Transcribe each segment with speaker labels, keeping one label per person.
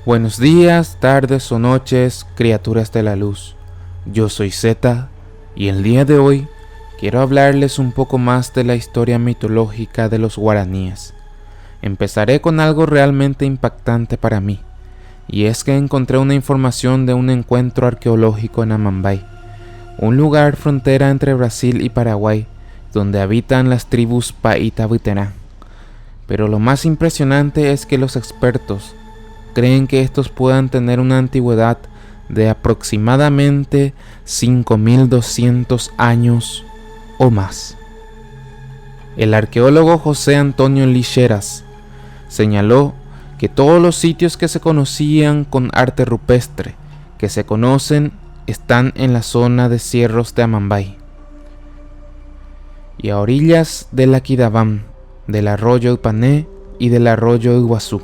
Speaker 1: Buenos días, tardes o noches, criaturas de la luz. Yo soy Zeta y el día de hoy quiero hablarles un poco más de la historia mitológica de los guaraníes. Empezaré con algo realmente impactante para mí, y es que encontré una información de un encuentro arqueológico en Amambay, un lugar frontera entre Brasil y Paraguay, donde habitan las tribus Paita-Buiterán. Pero lo más impresionante es que los expertos creen que estos puedan tener una antigüedad de aproximadamente 5200 años o más. El arqueólogo José Antonio Lixeras señaló que todos los sitios que se conocían con arte rupestre que se conocen están en la zona de Cierros de Amambay y a orillas del Aquidabam, del arroyo Ipané y del arroyo Iguazú,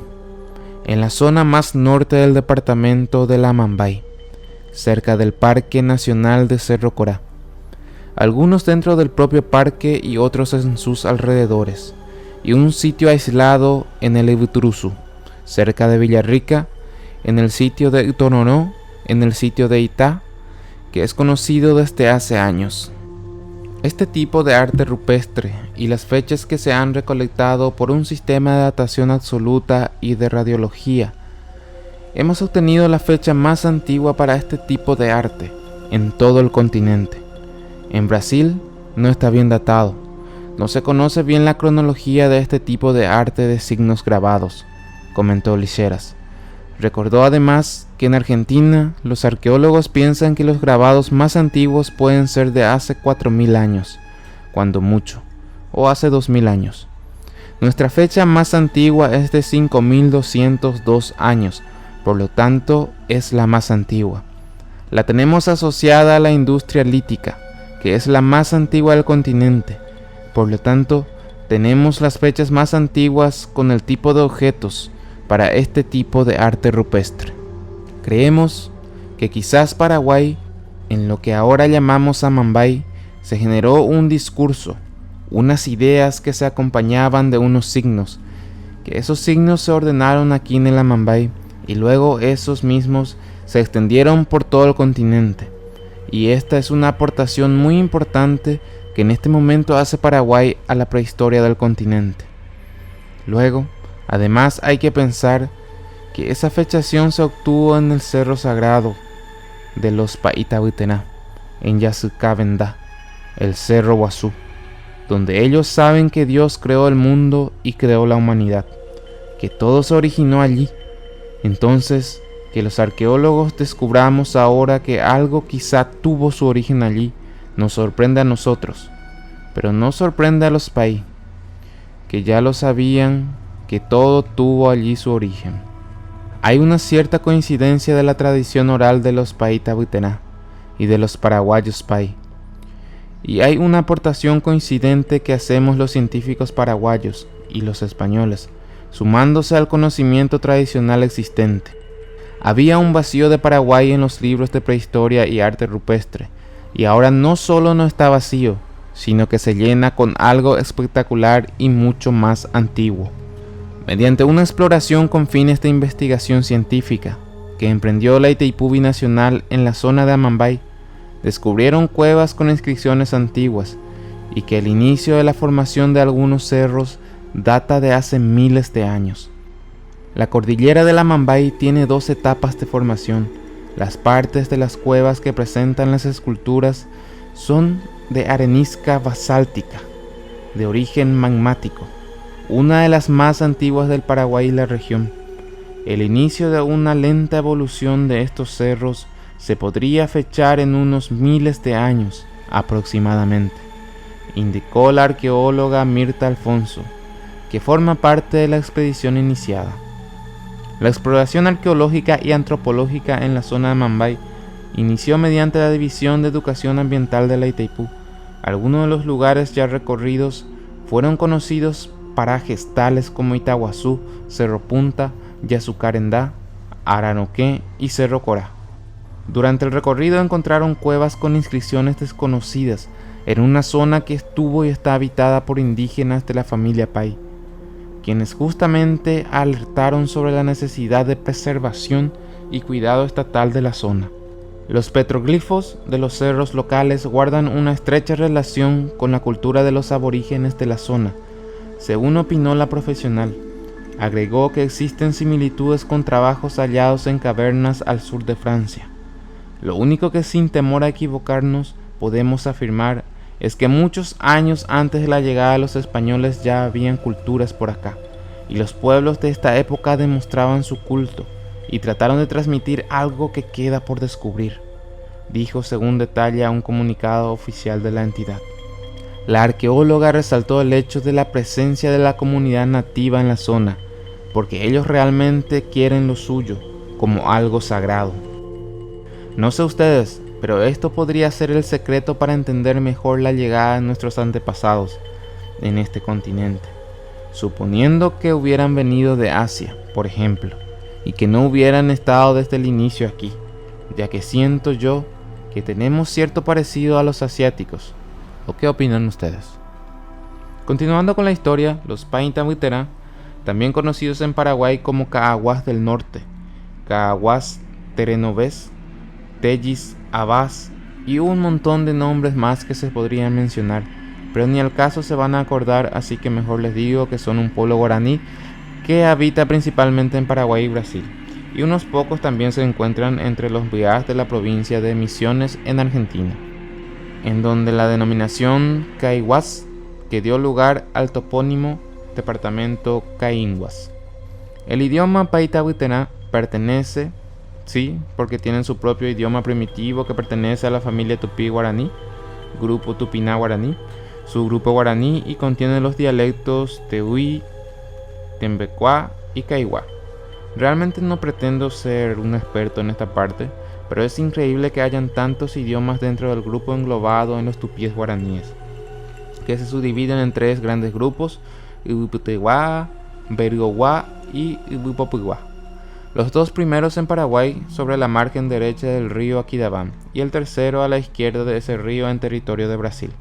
Speaker 1: en la zona más norte del departamento de la Amambay, cerca del Parque Nacional de Cerro Corá, algunos dentro del propio parque y otros en sus alrededores, y un sitio aislado en el Ibituruzú, cerca de Villarrica, en el sitio de Itonoró, en el sitio de Itá, que es conocido desde hace años. Este tipo de arte rupestre y las fechas que se han recolectado por un sistema de datación absoluta y de radiología, hemos obtenido la fecha más antigua para este tipo de arte en todo el continente. En Brasil no está bien datado, no se conoce bien la cronología de este tipo de arte de signos grabados, comentó Lixeras. Recordó además que en Argentina los arqueólogos piensan que los grabados más antiguos pueden ser de hace 4000 años, cuando mucho, o hace 2000 años. Nuestra fecha más antigua es de 5202 años, por lo tanto es la más antigua. La tenemos asociada a la industria lítica, que es la más antigua del continente, por lo tanto tenemos las fechas más antiguas con el tipo de objetos para este tipo de arte rupestre. Creemos que quizás Paraguay, en lo que ahora llamamos Amambay, se generó un discurso, unas ideas que se acompañaban de unos signos, que esos signos se ordenaron aquí en el Amambay y luego esos mismos se extendieron por todo el continente. Y esta es una aportación muy importante que en este momento hace Paraguay a la prehistoria del continente. Luego, además hay que pensar que esa fechación se obtuvo en el Cerro Sagrado de los Paita-Buiterán, en Yacyretá, el Cerro Iguazú, donde ellos saben que Dios creó el mundo y creó la humanidad, que todo se originó allí. Entonces, que los arqueólogos descubramos ahora que algo quizá tuvo su origen allí, nos sorprende a nosotros, pero no sorprende a los Pai, que ya lo sabían que todo tuvo allí su origen. Hay una cierta coincidencia de la tradición oral de los Paita-Buiterán y de los paraguayos Pai, y hay una aportación coincidente que hacemos los científicos paraguayos y los españoles, sumándose al conocimiento tradicional existente. Había un vacío de Paraguay en los libros de prehistoria y arte rupestre, y ahora no solo no está vacío, sino que se llena con algo espectacular y mucho más antiguo. Mediante una exploración con fines de investigación científica que emprendió la Itaipú Binacional en la zona de Amambay, descubrieron cuevas con inscripciones antiguas y que el inicio de la formación de algunos cerros data de hace miles de años. La cordillera del Amambay tiene 2 etapas de formación. Las partes de las cuevas que presentan las esculturas son de arenisca basáltica, de origen magmático, una de las más antiguas del Paraguay y la región. El inicio de una lenta evolución de estos cerros se podría fechar en unos miles de años aproximadamente, indicó la arqueóloga Mirta Alfonso, que forma parte de la expedición iniciada. La exploración arqueológica y antropológica en la zona de Amambay inició mediante la División de Educación Ambiental de la Itaipú. Algunos de los lugares ya recorridos fueron conocidos parajes tales como Itaguazú, Cerro Punta, Yacyretá, Aranoqué y Cerro Corá. Durante el recorrido encontraron cuevas con inscripciones desconocidas en una zona que estuvo y está habitada por indígenas de la familia Pai. quienes justamente alertaron sobre la necesidad de preservación y cuidado estatal de la zona. Los petroglifos de los cerros locales guardan una estrecha relación con la cultura de los aborígenes de la zona, según opinó la profesional. Agregó que existen similitudes con trabajos hallados en cavernas al sur de Francia. Lo único que sin temor a equivocarnos podemos afirmar es que muchos años antes de la llegada de los españoles ya habían culturas por acá, y los pueblos de esta época demostraban su culto y trataron de transmitir algo que queda por descubrir, dijo según detalla un comunicado oficial de la entidad. La arqueóloga resaltó el hecho de la presencia de la comunidad nativa en la zona, porque ellos realmente quieren lo suyo como algo sagrado. No sé ustedes, pero esto podría ser el secreto para entender mejor la llegada de nuestros antepasados en este continente. Suponiendo que hubieran venido de Asia, por ejemplo, y que no hubieran estado desde el inicio aquí, ya que siento yo que tenemos cierto parecido a los asiáticos. ¿O qué opinan ustedes? Continuando con la historia, los Paintahuitera, también conocidos en Paraguay como Caaguás del Norte, Caaguás Terenovés, Tellis Abás y un montón de nombres más que se podrían mencionar, pero ni al caso se van a acordar, así que mejor les digo que son un pueblo guaraní que habita principalmente en Paraguay y Brasil, y unos pocos también se encuentran entre los biás de la provincia de Misiones en Argentina, en donde la denominación Caiguás que dio lugar al topónimo departamento Caínguas. El idioma Paitahuitena pertenece, sí, porque tienen su propio idioma primitivo que pertenece a la familia tupí-guaraní, grupo tupiná-guaraní, subgrupo guaraní, y contiene los dialectos tehuí, tembecuá y caiguá. Realmente no pretendo ser un experto en esta parte, pero es increíble que hayan tantos idiomas dentro del grupo englobado en los tupíes guaraníes, que se subdividen en tres grandes grupos: Ibuputeguá, Bergoguá y Ibupopiguá. Los dos primeros en Paraguay, sobre la margen derecha del río Aquidabán, y el tercero a la izquierda de ese río en territorio de Brasil.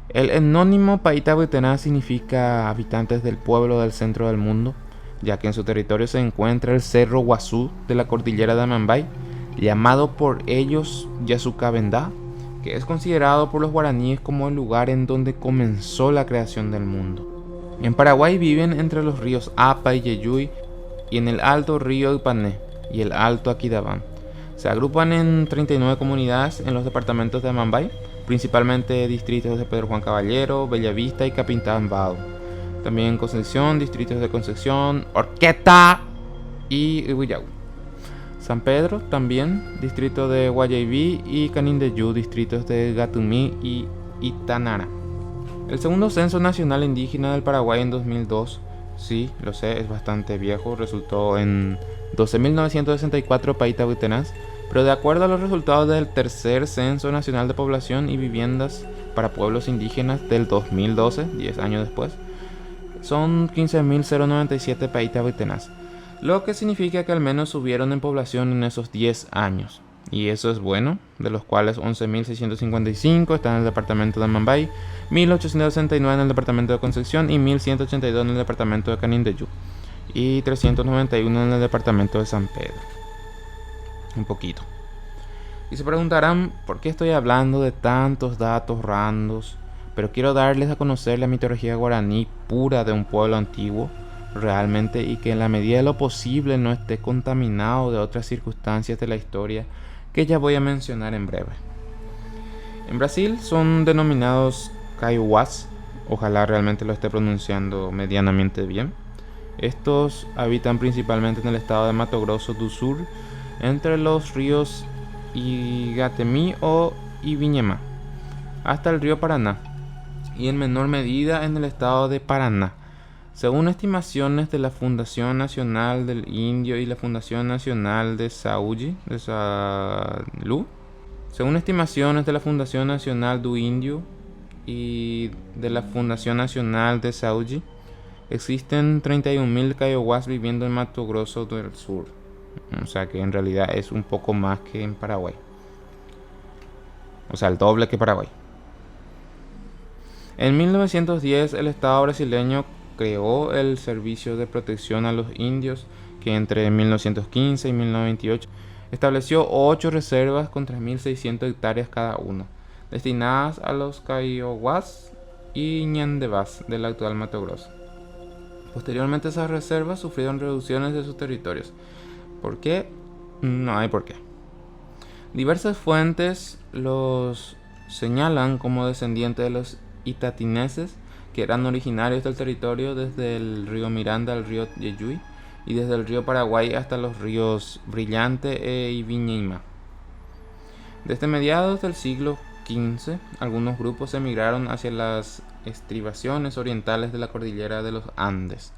Speaker 1: El etnónimo Paitahuitena significa habitantes del pueblo del centro del mundo, ya que en su territorio se encuentra el Cerro Guazú de la cordillera de Amambay, llamado por ellos Yasucabendá, que es considerado por los guaraníes como el lugar en donde comenzó la creación del mundo. En Paraguay viven entre los ríos Apa y Yeyuy, y en el alto río Ipané y el alto Aquidabán. Se agrupan en 39 comunidades en los departamentos de Amambay, principalmente distritos de Pedro Juan Caballero, Bellavista y Capitán-Bao. También en Concepción, distritos de Concepción, Orqueta y Huillau. San Pedro también, distrito de Guayaibí, y Canindeyú, distritos de Gatumí y Itanara. El segundo censo nacional indígena del Paraguay en 2002, sí, lo sé, es bastante viejo, resultó en 12.964 paitahuitenás, pero de acuerdo a los resultados del tercer censo nacional de población y viviendas para pueblos indígenas del 2012, 10 años después, son 15.097 paitahuitenás, lo que significa que al menos subieron en población en esos 10 años. Y eso es bueno, de los cuales 11.655 están en el departamento de Amambay, 1.869 en el departamento de Concepción y 1.182 en el departamento de Canindeyú, y 391 en el departamento de San Pedro. Un poquito. Y se preguntarán por qué estoy hablando de tantos datos randos, pero quiero darles a conocer la mitología guaraní pura de un pueblo antiguo, realmente, y que en la medida de lo posible no esté contaminado de otras circunstancias de la historia que ya voy a mencionar en breve. En Brasil son denominados Caiuás, ojalá realmente lo esté pronunciando medianamente bien. Estos habitan principalmente en el estado de Mato Grosso do Sul, entre los ríos Iguatemi o Ivinhema, hasta el río Paraná, y en menor medida en el estado de Paraná. Según estimaciones de la Fundación Nacional del Indio y la Fundación Nacional de Salud, según estimaciones de la Fundación Nacional do Índio y de la Fundación Nacional de Saúde, existen 31.000 caiuás viviendo en Mato Grosso del Sur. O sea que en realidad es un poco más que en Paraguay. O sea, el doble que Paraguay. En 1910 el Estado brasileño creó el Servicio de Protección a los Indios, que entre 1915 y 1928 estableció 8 reservas con 3.600 hectáreas cada una, destinadas a los Kiowas y Ñandebas del actual Mato Grosso. Posteriormente esas reservas sufrieron reducciones de sus territorios. ¿Por qué? No hay por qué. Diversas fuentes los señalan como descendientes de los itatineses, que eran originarios del territorio desde el río Miranda al río Yeyuy y desde el río Paraguay hasta los ríos Brillante e Iviñima. Desde mediados del siglo XV, algunos grupos emigraron hacia las estribaciones orientales de la cordillera de los Andes.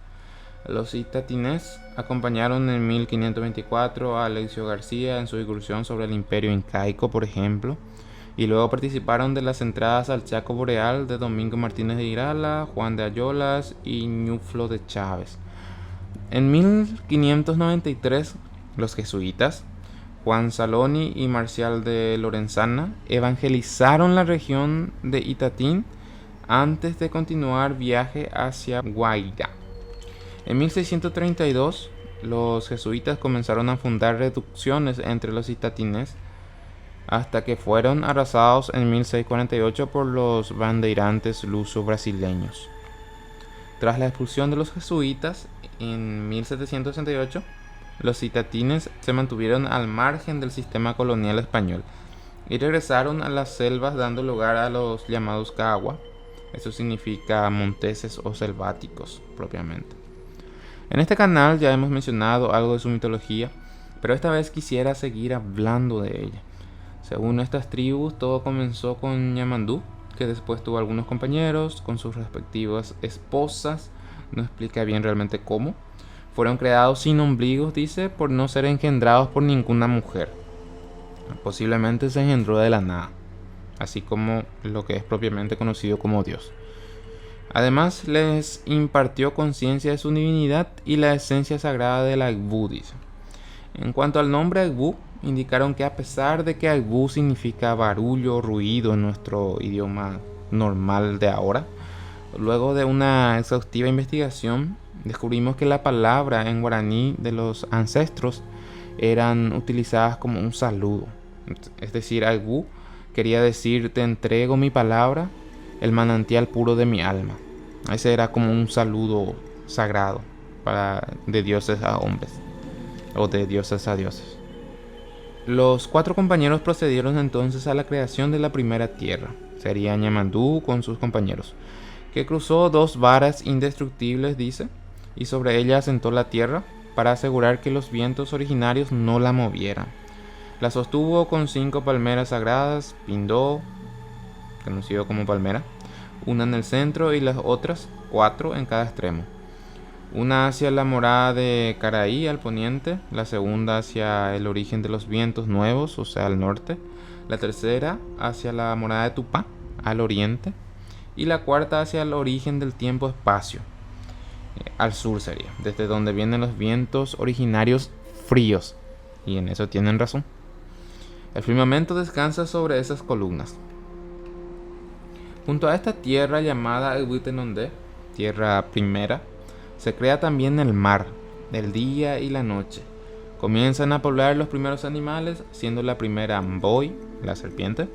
Speaker 1: Los itatines acompañaron en 1524 a Alexio García en su incursión sobre el imperio incaico, por ejemplo, y luego participaron de las entradas al Chaco Boreal de Domingo Martínez de Irala, Juan de Ayolas y Ñuflo de Chávez. En 1593, los jesuitas, Juan Saloni y Marcial de Lorenzana, evangelizaron la región de Itatín antes de continuar viaje hacia Guaira. En 1632, los jesuitas comenzaron a fundar reducciones entre los itatines, hasta que fueron arrasados en 1648 por los bandeirantes luso-brasileños. Tras la expulsión de los jesuitas en 1768, los itatines se mantuvieron al margen del sistema colonial español y regresaron a las selvas, dando lugar a los llamados Cagua. Eso significa monteses o selváticos propiamente. En este canal ya hemos mencionado algo de su mitología, pero esta vez quisiera seguir hablando de ella. Según estas tribus, todo comenzó con Ñamandú, que después tuvo algunos compañeros con sus respectivas esposas. No explica bien realmente cómo. Fueron creados sin ombligos, dice, por no ser engendrados por ninguna mujer. Posiblemente se engendró de la nada, así como lo que es propiamente conocido como Dios. Además, les impartió conciencia de su divinidad y la esencia sagrada del Agbú, dice. En cuanto al nombre Agbú, indicaron que a pesar de que Agbú significa barullo, ruido en nuestro idioma normal de ahora, luego de una exhaustiva investigación, descubrimos que la palabra en guaraní de los ancestros eran utilizadas como un saludo. Es decir, Agbú quería decir: te entrego mi palabra, el manantial puro de mi alma. Ese era como un saludo sagrado de dioses a hombres, o de dioses a dioses. Los 4 compañeros procedieron entonces a la creación de la primera tierra. Sería Ñamandú con sus compañeros, que cruzó 2 varas indestructibles, dice, y sobre ella asentó la tierra para asegurar que los vientos originarios no la movieran. La sostuvo con 5 palmeras sagradas, Pindó, conocido como palmera, una en el centro y las otras 4 en cada extremo. Una hacia la morada de Caraí al poniente, la segunda hacia el origen de los vientos nuevos, o sea al norte, la tercera hacia la morada de Tupá al oriente y la cuarta hacia el origen del tiempo-espacio, al sur sería, desde donde vienen los vientos originarios fríos, y en eso tienen razón. El firmamento descansa sobre esas columnas. Junto a esta tierra llamada Ebuitenondé, tierra primera, se crea también el mar, el día y la noche. Comienzan a poblar los primeros animales, siendo la primera Mboy, la serpiente,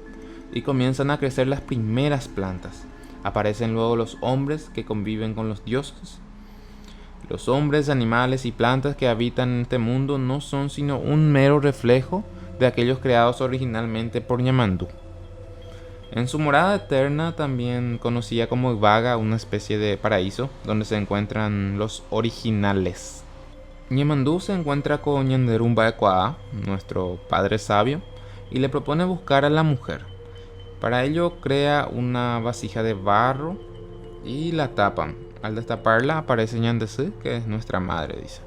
Speaker 1: y comienzan a crecer las primeras plantas. Aparecen luego los hombres que conviven con los dioses. Los hombres, animales y plantas que habitan en este mundo no son sino un mero reflejo de aquellos creados originalmente por Ñamandú. En su morada eterna, también conocida como Ibaga, una especie de paraíso donde se encuentran los originales. Ñamandú se encuentra con Ñanderumba Ecuaa, nuestro padre sabio, y le propone buscar a la mujer. Para ello crea una vasija de barro y la tapan. Al destaparla aparece Ñandesí, que es nuestra madre, dice.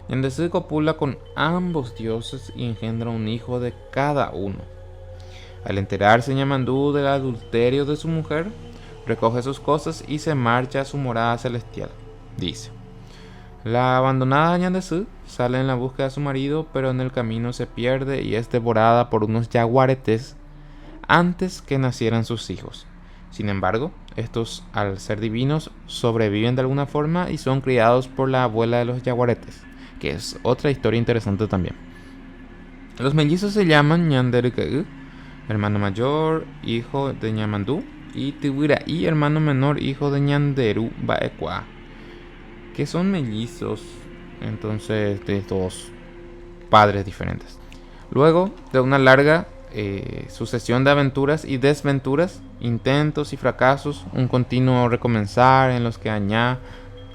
Speaker 1: Ñandesí copula con ambos dioses y engendra un hijo de cada uno. Al enterarse Ñamandú del adulterio de su mujer, recoge sus cosas y se marcha a su morada celestial, dice. La abandonada Ñandesí sale en la búsqueda de su marido, pero en el camino se pierde y es devorada por unos yaguaretes antes que nacieran sus hijos. Sin embargo, Estos, al ser divinos, sobreviven de alguna forma y son criados por la abuela de los yaguaretes, que es otra historia interesante también. Los mellizos se llaman Ñanderuke'u, hermano mayor, hijo de Ñamandú, y Tibiraí, hermano menor, hijo de Ñanderu Baekwa, que son mellizos, entonces, de dos padres diferentes. Luego de una larga sucesión de aventuras y desventuras, intentos y fracasos, un continuo recomenzar en los que Añá,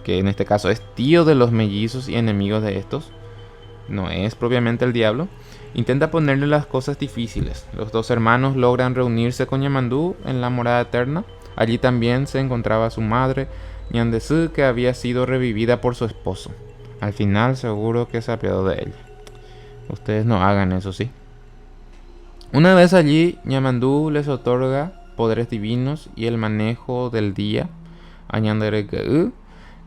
Speaker 1: que en este caso es tío de los mellizos y enemigos de estos, no es propiamente el diablo, intenta ponerle las cosas difíciles. Los dos hermanos logran reunirse con Ñamandú en la morada eterna. Allí también se encontraba su madre, Ñandesú, que había sido revivida por su esposo. Al final seguro que se apiadó de ella. Ustedes no hagan eso, sí. Una vez allí, Ñamandú les otorga poderes divinos y el manejo del día a Ñanderuke'u,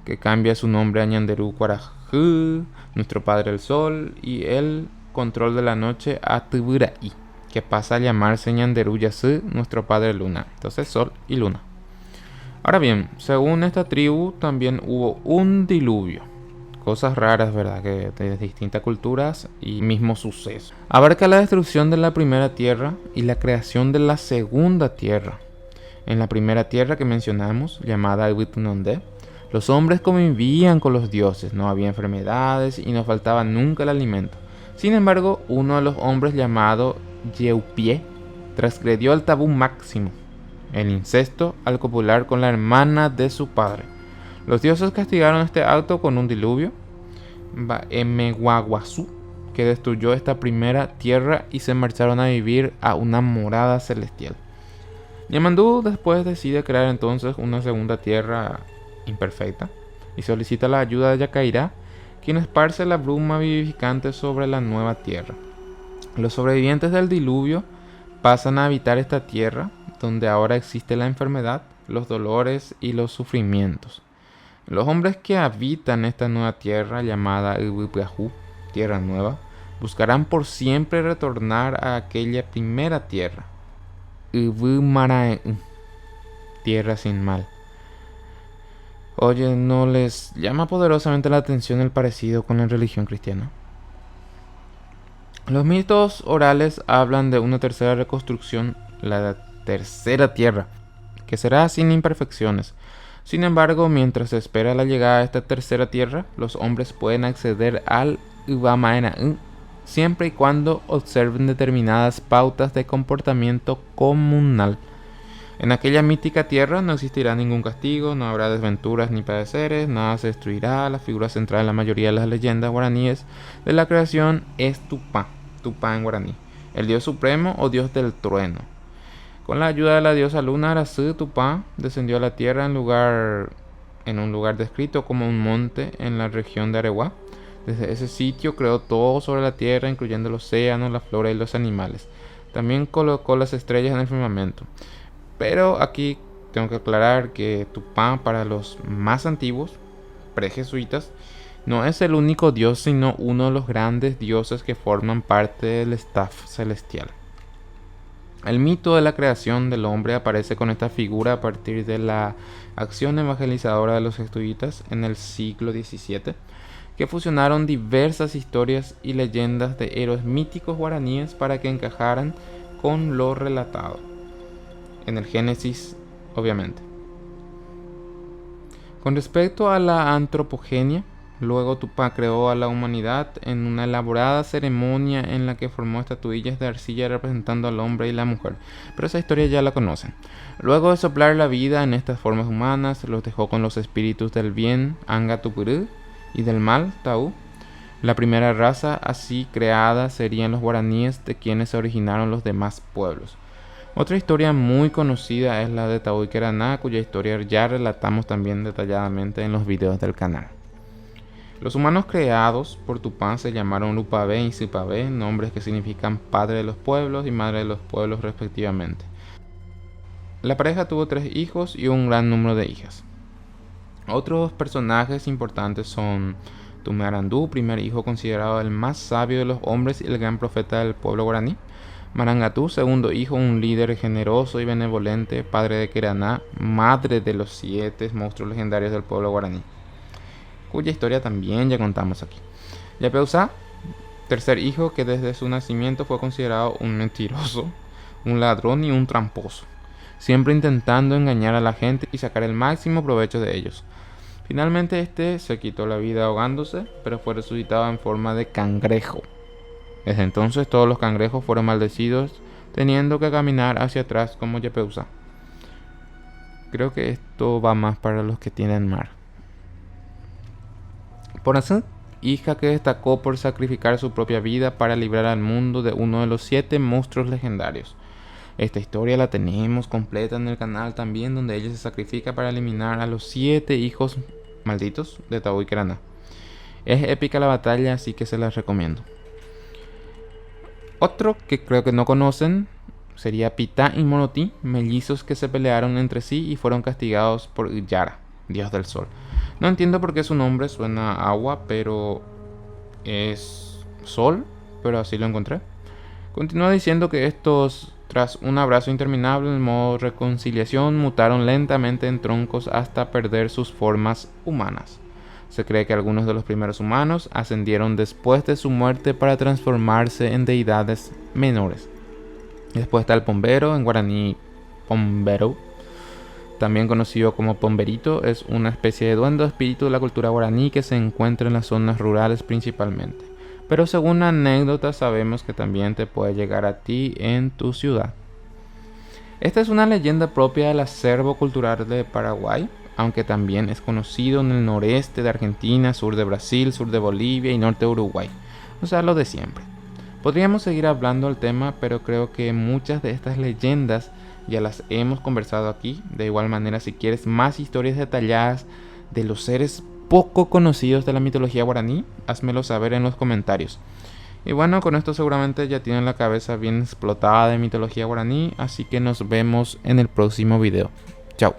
Speaker 1: que cambia su nombre a Ñanderu Kwaraju, nuestro padre el sol, y el control de la noche a Tibiraí, que pasa a llamarse Ñanderu Yasu, nuestro padre luna. Entonces sol y luna. Ahora bien, según esta tribu también hubo un diluvio. Cosas raras, ¿verdad? Que de distintas culturas y mismo suceso. Abarca la destrucción de la primera tierra y la creación de la segunda tierra. En la primera tierra que mencionamos, llamada Witunonde, los hombres convivían con los dioses, no había enfermedades y no faltaba nunca el alimento. Sin embargo, uno de los hombres llamado Yeupie transgredió el tabú máximo, el incesto, al copular con la hermana de su padre. Los dioses castigaron este acto con un diluvio, Baemeguaguazú, que destruyó esta primera tierra y se marcharon a vivir a una morada celestial. Ñamandú después decide crear entonces una segunda tierra imperfecta y solicita la ayuda de Yacairá, quien esparce la bruma vivificante sobre la nueva tierra. Los sobrevivientes del diluvio pasan a habitar esta tierra, donde ahora existe la enfermedad, los dolores y los sufrimientos. Los hombres que habitan esta nueva tierra llamada Ubupiajú, tierra nueva, buscarán por siempre retornar a aquella primera tierra, Ubumarae, tierra sin mal. Oye, ¿no les llama poderosamente la atención el parecido con la religión cristiana? Los mitos orales hablan de una tercera reconstrucción, la tercera tierra, que será sin imperfecciones. Sin embargo, mientras se espera la llegada de esta tercera tierra, los hombres pueden acceder al Ubamaena siempre y cuando observen determinadas pautas de comportamiento comunal. En aquella mítica tierra no existirá ningún castigo, no habrá desventuras ni padeceres, nada se destruirá. La figura central en la mayoría de las leyendas guaraníes de la creación es Tupá, Tupá en guaraní, el dios supremo o dios del trueno. Con la ayuda de la diosa luna Arasú, Tupá descendió a la tierra en un lugar descrito como un monte en la región de Areguá. Desde ese sitio creó todo sobre la tierra, incluyendo el océano, la flora y los animales. También colocó las estrellas en el firmamento. Pero aquí tengo que aclarar que Tupá, para los más antiguos, prejesuitas, no es el único dios, sino uno de los grandes dioses que forman parte del staff celestial. El mito de la creación del hombre aparece con esta figura a partir de la acción evangelizadora de los jesuitas en el siglo XVII, que fusionaron diversas historias y leyendas de héroes míticos guaraníes para que encajaran con lo relatado en el Génesis, obviamente. Con respecto a la antropogenia, luego Tupá creó a la humanidad en una elaborada ceremonia en la que formó estatuillas de arcilla representando al hombre y la mujer, pero esa historia ya la conocen. Luego de soplar la vida en estas formas humanas, los dejó con los espíritus del bien, Anga Tupurú, y del mal, Taú. La primera raza así creada serían los guaraníes, de quienes se originaron los demás pueblos. Otra historia muy conocida es la de Taú y Queraná, cuya historia ya relatamos también detalladamente en los videos del canal. Los humanos creados por Tupá se llamaron Lupabé y Sipabé, nombres que significan padre de los pueblos y madre de los pueblos respectivamente. La pareja tuvo 3 hijos y un gran número de hijas. Otros personajes importantes son Tumearandú, primer hijo considerado el más sabio de los hombres y el gran profeta del pueblo guaraní. Marangatú, segundo hijo, un líder generoso y benevolente, padre de Keraná, madre de los 7 monstruos legendarios del pueblo guaraní, cuya historia también ya contamos aquí. Yapeusá, tercer hijo que desde su nacimiento fue considerado un mentiroso, un ladrón y un tramposo, siempre intentando engañar a la gente y sacar el máximo provecho de ellos. Finalmente este se quitó la vida ahogándose, pero fue resucitado en forma de cangrejo. Desde entonces todos los cangrejos fueron maldecidos, teniendo que caminar hacia atrás como Yapeusá. Creo que esto va más para los que tienen mar. Por eso, hija que destacó por sacrificar su propia vida para librar al mundo de uno de los 7 monstruos legendarios. Esta historia la tenemos completa en el canal también, donde ella se sacrifica para eliminar a los 7 hijos malditos de Tau y Keraná. Es épica la batalla, así que se las recomiendo. Otro que creo que no conocen sería Pitá y Monotí, mellizos que se pelearon entre sí y fueron castigados por Yara, dios del sol. No entiendo por qué su nombre suena a agua, pero es sol, pero así lo encontré. Continúa diciendo que estos, tras un abrazo interminable en modo reconciliación, mutaron lentamente en troncos hasta perder sus formas humanas. Se cree que algunos de los primeros humanos ascendieron después de su muerte para transformarse en deidades menores. Después está el Pombero, en guaraní Pombero, también conocido como Pomberito. Es una especie de duende o espíritu de la cultura guaraní que se encuentra en las zonas rurales principalmente. Pero según anécdotas sabemos que también te puede llegar a ti en tu ciudad. Esta es una leyenda propia del acervo cultural de Paraguay, aunque también es conocido en el noreste de Argentina, sur de Brasil, sur de Bolivia y norte de Uruguay. O sea, lo de siempre. Podríamos seguir hablando del tema, pero creo que muchas de estas leyendas ya las hemos conversado aquí. De igual manera, si quieres más historias detalladas de los seres poco conocidos de la mitología guaraní, házmelo saber en los comentarios. Y bueno, con esto seguramente ya tienen la cabeza bien explotada de mitología guaraní, así que nos vemos en el próximo video. Chao.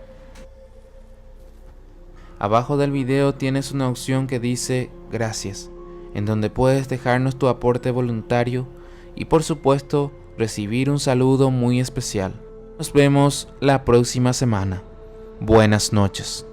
Speaker 1: Abajo del video tienes una opción que dice gracias, en donde puedes dejarnos tu aporte voluntario y por supuesto recibir un saludo muy especial. Nos vemos la próxima semana. Buenas noches.